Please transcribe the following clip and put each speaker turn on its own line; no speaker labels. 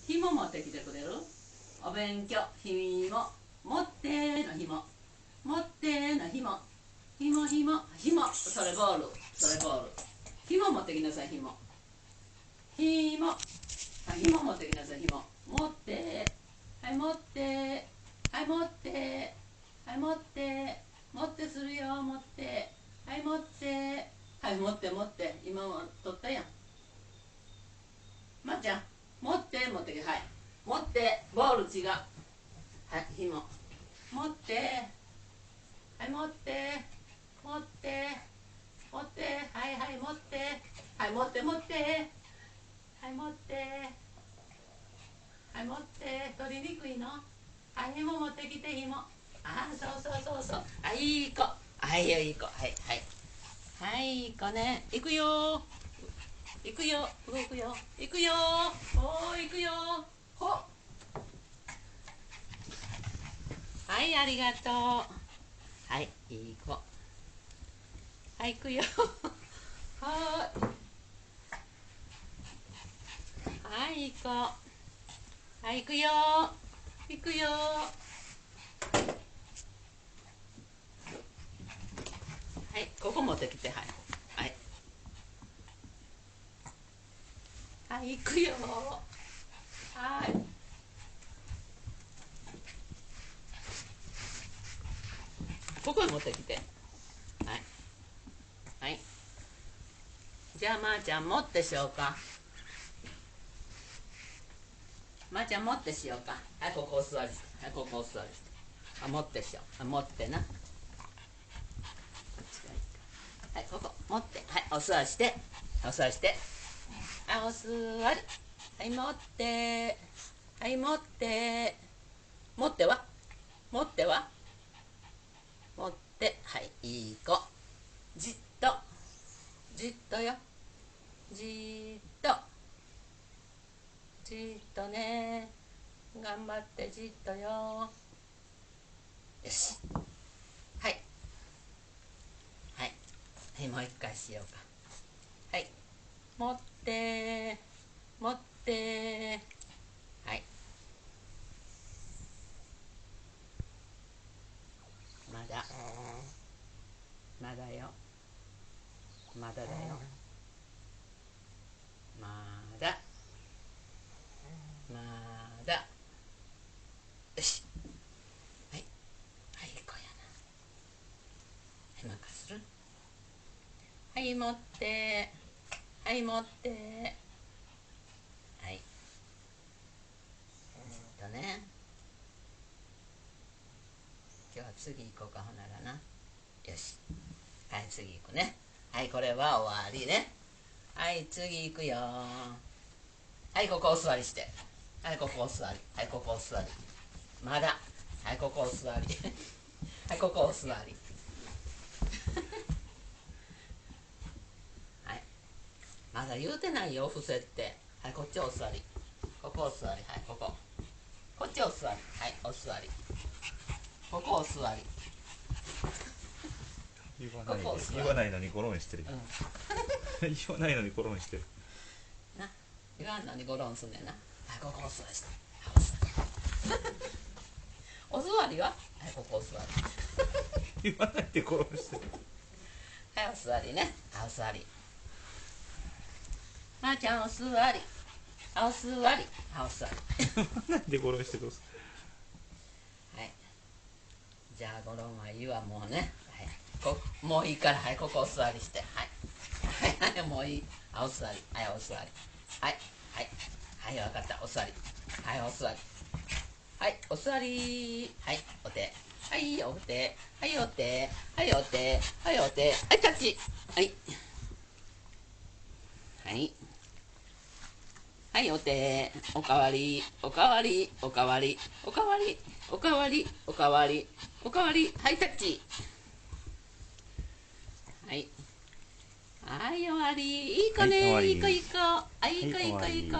紐持ってきてくれる？お勉強、ひも、持っての紐、持っての紐、紐、それボール、紐持ってきなさい、紐、紐持ってきなさい、紐、持って、はい持って、はい持って、はい持って、持ってするよ、持って、はい持って、はい持って、今も取ったやん。まっちゃん、持ってきて、はい、持って、ボール違う、はい、紐、持って、はい持って、はいはい持って、はい持って、はい持って、はい持って、取りにくいの？はい、紐持ってきて、紐。ああ、そう。あ、いい子。はい、いい子。はい。はい、いい子ね。行くよ。行くよ。動くよ。行くよ。おー、行くよ。ほ。はい、ありがとう。はい、いい子。はい、行くよ。はーい。はい、いい子。はい、行くよ。行くよ。はい、ここ持ってきて、はい。はい、行くよ。はい。ここに持ってきて。はい。はい。じゃあ、まーちゃん、持ってしようか。まーちゃん、持ってしようか。はい、ここお座りして。はい、ここお座りして。あ、持ってしよう。あ、持ってな。はい、ここ、持って。はい、お座りして。お座りして。はい、お座り。はい、持って。はい、持って。持っては持って。はい、いい子。じっとよ。じっとね。頑張ってじっとよ。よし。はい。はい、もう一回しようか。はい。持って。はい。まだよ。まだだよ。まだ。よし。はい。はい、いい子やな。はい、任する。はい、持って。はい、持って。はい。ね。今日は次行こうか、ほんならな。よし。はい、次行くね。はい、これは終わりね。はい、次行くよ。はい、ここお座りして。はい、ここお座り。はい、ここお座り。まだ。はい、ここお座り。はい、ここお座り。はい。まだ言うてないよ、伏せって。はい、こっちお座り。ここお座り。はい、ここ。こっちお座り。はい、お座り。ここお座り。
言わないのにゴロンしてる。言わないのにゴロンしてる。
な、言わんのにゴロンすんねんな。はい、ここお座りして。お座りは？はい、ここお座
り。言わないでゴロンしてる。
はい、お座りね。はい、お座り。まーちゃんお座り。お座り。はい、お座り。
言わないでゴロンしてどうす
はい。じゃあゴロンは言わもうね。はい。もういいから、はい、ここお座りして。はい。はい、もういい。お座り。はい、お座り。はい。はい、わかった。お座り。はい、お座り。はい、お座り。はい、お手。はい、お手。はい、お手。はい、お手。はい、お手。はい、タッチ。はい。はい。はい、お手。おかわり。おかわり。おかわり。おかわり。おかわり。おかわり。おかわり。はい、タッチ。はい。はい、終わり。いい子ね。いい子、いい子。あ、いい子、いい子、いい子。